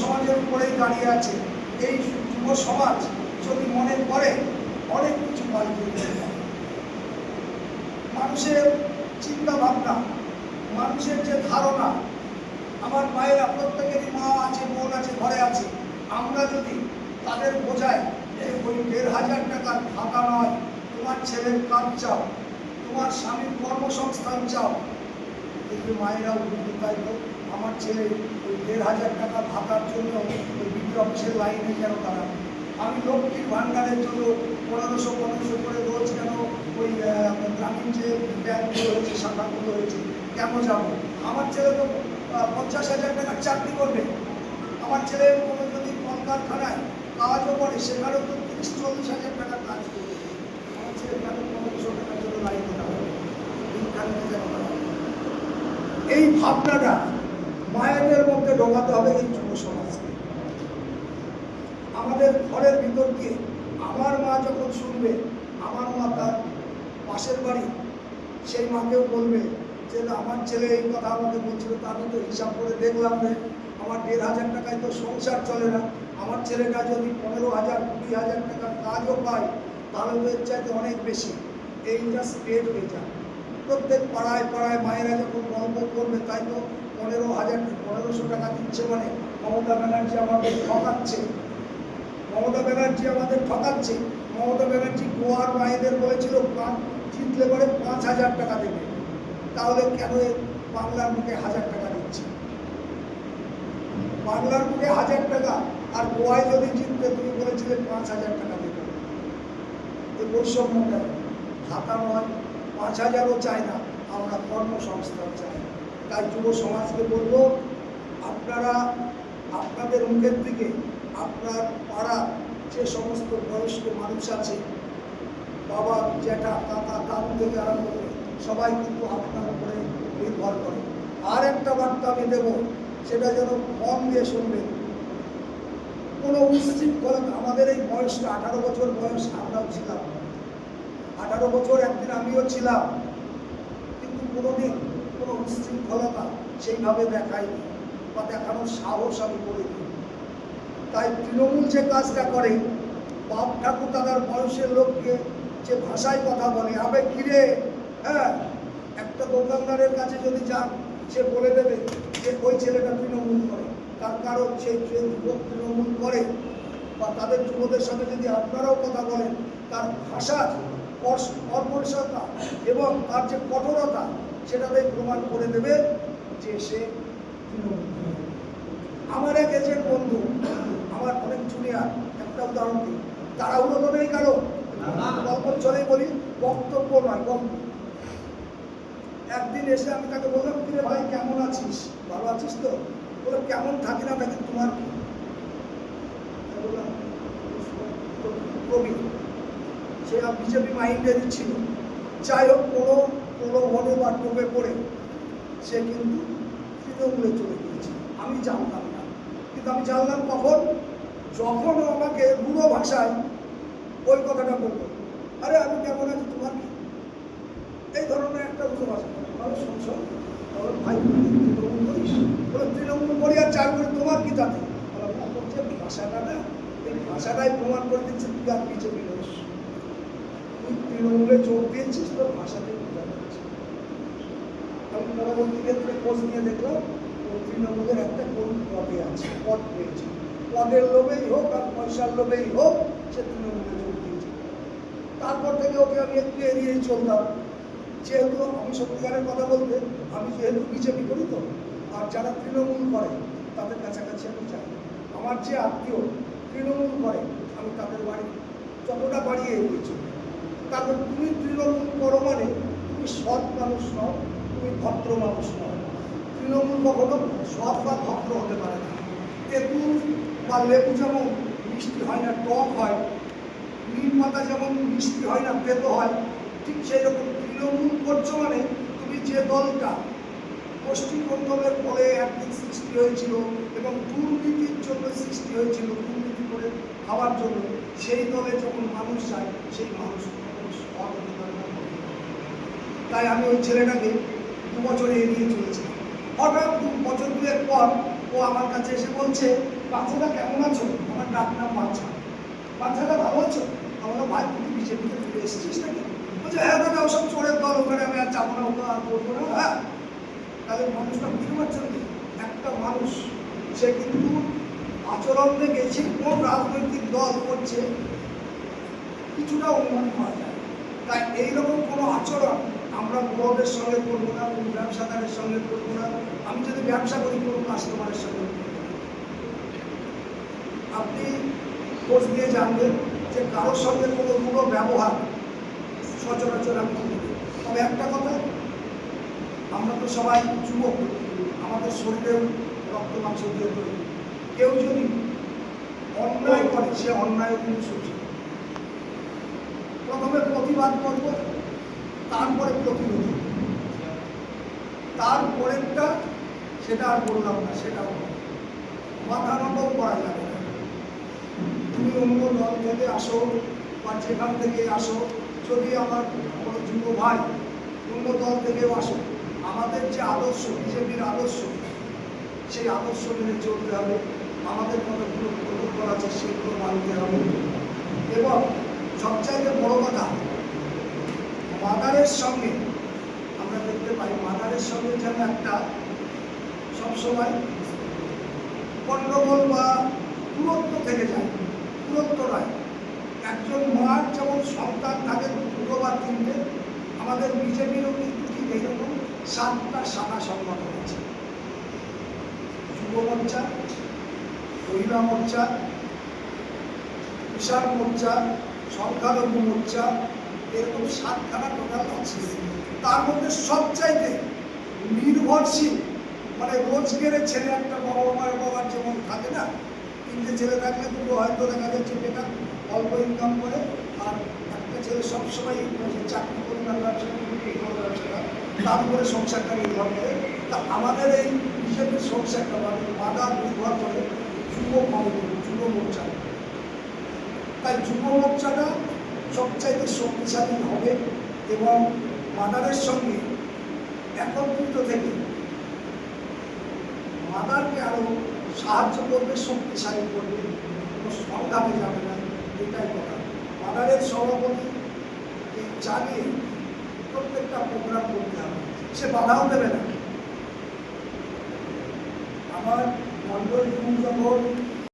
সমাজের উপরেই দাঁড়িয়ে আছে। এই যুব সমাজ যদি মনে করে অনেক কিছু পাল্টে দিতে পারে। মানুষের চিন্তা ভাবনা, মানুষের যে ধারণা, আমার মায়েরা প্রত্যেকেরই মা আছে, বোন আছে, ঘরে আছে, আমরা যদি তাদের বোঝাই যে ওই ১,৫০০ টাকার ভাতা নয়, তোমার ছেলের কাজ চাও, তোমার স্বামীর কর্মসংস্থান চাও, কিন্তু মায়েরাও কিন্তু তাই তো আমার ছেলে ওই ১,৫০০ টাকা ভাতার জন্য ওই বিডি অফিসের লাইনে কেন দাঁড়াবে, আমি লক্ষ্মীর ভাণ্ডারের জন্য ১৫০০ করে রোজ কেন ওই গ্রামীণ যে ব্যাংকগুলো হয়েছে, শাখাগুলো হয়েছে, কেন যাব? আমার ছেলে তো ৫০,০০০ টাকার চাকরি করবে, আমার ছেলে কোনো যদি কলকারখানায় কাজও করে সেখানেও তো ৩০-৪০,০০০ টাকার কাজ করবে, আমার ছেলে কেন ১৫০০ টাকার জন্য লাইনে দাঁড়াবে? এই ভাবনাটা মায়েদের মধ্যে ঢোকাতে হবে এই যুব সমাজকে। আমাদের ঘরের ভিতর দিয়ে আমার মা যখন শুনবে, আমার মা তার পাশের বাড়ি সেই মাকেও বলবে যে আমার ছেলে এই কথা আমাকে বলছিল, তা আমি তো হিসাব করে দেখলাম যে আমার ১,৫০০ টাকায় তো সংসার চলে না, আমার ছেলেটা যদি ১৫,০০০, ২০,০০০ টাকার কাজও পায় তাহলে তো এর চাইতে অনেক বেশি। এইটা স্প্রেড হয়ে যায় প্রত্যেক পাড়ায় পাড়ায়। মায়েরা যখন গল্প করবে, তাই তো ১৫,০০০ টাকা দিচ্ছে মানে মমতা ব্যানার্জি আমাদের ঠকাচ্ছে, মমতা ব্যানার্জি আমাদের ঠকাচ্ছে। মমতা ব্যানার্জি গোয়ার মায়েদের বলেছিল জিতলে পরে ৫,০০০ টাকা দেবে, তাহলে কেন বাংলার মুখে ১,০০০ টাকা দিচ্ছে? বাংলার মুখে ১,০০০ টাকা, আর গোয়ায় যদি জিততে তুমি বলেছিলে ৫,০০০ টাকা দেবে। এই বৈষম্য কেন? ভাতা নয়, ৫,০০০ও চাই না, আমরা কর্মসংস্থান চাই। তাই যুব সমাজকে বলবো, আপনারা আপনাদের মুখের দিকে আপনার পাড়া যে সমস্ত বয়স্ক মানুষ আছে, বাবা, জ্যাঠা, কাকা, দাদু থেকে আরম্ভ করে সবাই কিন্তু আপনার উপরে নির্ভর করে। আর একটা বার্তা আমি দেবো, সেটা যেন মন দিয়ে শুনবেন। কোনো উচ্ছৃঙ্খলা, আমাদের এই বয়সটা 18 বছর বয়স, আমরাও ছিলাম 18 বছর, একদিন আমিও ছিলাম, কিন্তু কোনোদিন কোনো উচ্ছৃঙ্খলতা সেইভাবে দেখায়নি বা দেখানোর সাহস আমি করিনি। তাই তৃণমূল যে কাজটা করে, বাপ ঠাকুর দাদার বয়সের লোককে যে ভাষায় কথা বলে, আবে কিরে, হ্যাঁ, একটা দোকানদারের কাছে যদি যান, সে বলে দেবে যে ওই ছেলেটা তৃণমূল করে, তার কারণ সেই যুবক তৃণমূল করে। বা তাদের যুবদের সাথে যদি আপনারাও কথা বলেন, তার ভাষার কর্মশতা এবং তার যে কঠোরতা, সেটাতে প্রমাণ করে দেবে যে সে তৃণমূল। আমার এক এজেন্ট বন্ধু, আমার অনেক জুনিয়র, একটা উদাহরণ দিই, তাড়াহুড়ো তো নেই কারো, গল্প চলেই বলি, বক্তব্য নয়, গল্প। একদিন এসে আমি তাকে বললাম, কিরে ভাই কেমন আছিস, ভালো আছিস তো? বলে কেমন থাকি না থাকি তোমার কি? বললাম প্রবীণ, সে বিজেপি মাইন্ডেরই ছিল। যাই হোক, কোনো প্রলোভনে বা টোপে পড়ে সে কিন্তু তৃণমূলে চলে গিয়েছে। আমি জানতাম না, কিন্তু আমি জানলাম কখন, যখন আমাকে রূঢ় ভাষায় ওই কথাটা বললো, আরে আমি কেমন আছি তোমার কি, এই ধরনের একটা রূঢ় ভাষা। ভালো শুনছো, ভাই তৃণমূল করিস? বলে তৃণমূল করি, আর চার করে তোমার কি তাতে? যে ভাষাটা না, এই ভাষাটাই প্রমাণ করে দিচ্ছে তুই আর বিজেপি রয়েছ, তুই তৃণমূলে যোগ দিয়েছিস, তোর ভাষাতেই বোঝা যাচ্ছে। আমি পরবর্তী ক্ষেত্রে খোঁজ নিয়ে দেখলাম তৃণমূলের একটা কোন পদে আছে, পদ পেয়েছে, পদের লোভেই হোক আর পয়সার লোভেই হোক সে তৃণমূলে যোগ দিয়েছে। তারপর থেকে ওকে আমি একটু এড়িয়েই চলতাম, যেহেতু আমি সত্যিকারের কথা বলতে, আমি যেহেতু বিজেপি করি তো, আর যারা তৃণমূল করে তাদের কাছাকাছি আমি যাই। আমার যে আত্মীয় তৃণমূল করে, আমি তাদের বাড়ি যতটা বাড়িয়ে এগিয়েছি। তারপর তুমি তৃণমূল করো মানে তুমি সৎ মানুষ নও, তুমি ভদ্র মানুষ নও। তৃণমূল কখনো সৎ বা ভদ্র হতে পারে না। তেঁতুল বা লেবু যেমন মিষ্টি হয় না, টক হয়, নিম পাতা যেমন মিষ্টি হয় না, তেতো হয়, ঠিক সেই রকম তৃণমূল করছো মানে তুমি যে দলটা গোষ্ঠীকন্দলের ফলে একদিন সৃষ্টি হয়েছিল এবং দুর্নীতির জন্য সৃষ্টি হয়েছিল, দুর্নীতি করে খাওয়ার জন্য, সেই দলে যখন মানুষ যায়, সেই মানুষ সৎ হতে পারে না। তাই আমি ওই ছেলেটাকে 2 বছরে এড়িয়ে চলেছি। হঠাৎ 2 বছর দুয়েক পর ও আমার কাছে এসে বলছে বাচ্চাটা কেমন আছো? আমার ডাক নাম বাচ্চা। বাচ্চাটা ভালো আছো? আমরা ভাই তুমি বিজেপিতে ফিরে এসেছিস নাকি? বলছে হ্যাঁ দাদা ওসব চোরের দল, ওখানে আমি আর যাবো না, ওকে আর করবো না। হ্যাঁ, তাহলে মানুষটা বুঝতে পারছেন তো, একটা মানুষ সে কিন্তু আচরণ দেখেছি কোন রাজনৈতিক দল করছে কিছুটা অনুমান করা যায়। তাই এইরকম কোনো আচরণ আমরা বড়দের সঙ্গে করবো না, কোনো ব্যবসাদারের সঙ্গে করবো না। আমি যদি ব্যবসা করি কোনো কাস্টমারের সঙ্গে করবো না। আপনি খোঁজ দিয়ে জানবেন যে কারোর সঙ্গে কোনো রূঢ় ব্যবহার সচরাচর আমি করি। তবে একটা কথা, আমরা তো সবাই যুবক, আমাদের শরীরেও রক্ত মাংস দিয়ে তৈরি। কেউ যদি অন্যায় করে সে অন্যায় কিন্তু সহ্য। প্রথমে প্রতিবাদ করব, তারপরে প্রতিরোধ, তারপরেরটা সেটা আর বললাম না, সেটাও মাথা নত করা যাবে না। তুমি অন্য দল থেকে আসো বা যেখান থেকে আসো, যদি আমার কোনো যুব ভাই অন্য দল থেকেও আসো, আমাদের যে আদর্শ বিজেপির আদর্শ, সেই আদর্শ মেনে চলতে হবে। আমাদের কতগুলো প্রকল্প আছে সেগুলো মানতে হবে। এবং সবচাইতে বড় কথা, মাদারের সঙ্গে আমরা দেখতে পাই মাদারের সঙ্গে যেন একটা সবসময় গণ্ডগোল বা দূরত্ব থেকে যায়। দূরত্ব নয়, একজন মার যেমন সন্তান থাকে দুটো বা তিনটে, আমাদের বিজেপিরও কিন্তু ঠিক এইরকম 7টা শাখা সংগঠন আছে। যুব মোর্চা, মহিলা মোর্চা, কিষাণ মোর্চা, সংখ্যালঘু মোর্চা, এরকম 7খানা টোটাল আছে। তার মধ্যে সবচাইতে নির্ভরশীল, মানে রোজগারের ছেলে একটা বাবার যেমন থাকে না, 3টে ছেলে থাকলে দুটো হয়তো দেখা যাচ্ছে বেকার অল্প ইনকাম করে, আর একটা ছেলে সবসময় চাকরি করে না, ব্যবসা ব্যবসাটা, তার উপরে সংসারটা নির্ভর করে। তা আমাদের এই বিজেপির সংসারটা মানে মাদার নির্ভর করে যুব কমিটি, যুব মোর্চা। তাই যুব মোর্চাটা সবচাইতে শক্তিশালী হবে এবং মাদারের সঙ্গে একত্রিত থেকে মাদারকে আরো সাহায্য করবে, শক্তিশালী করবে, কোনো সংঘাতে যাবে না, এটাই কথা। মাদারের সভাপতি চালিয়ে প্রত্যেকটা প্রোগ্রাম করতে হবে, সে বাধাও দেবে না। আমার মন্ডল যখন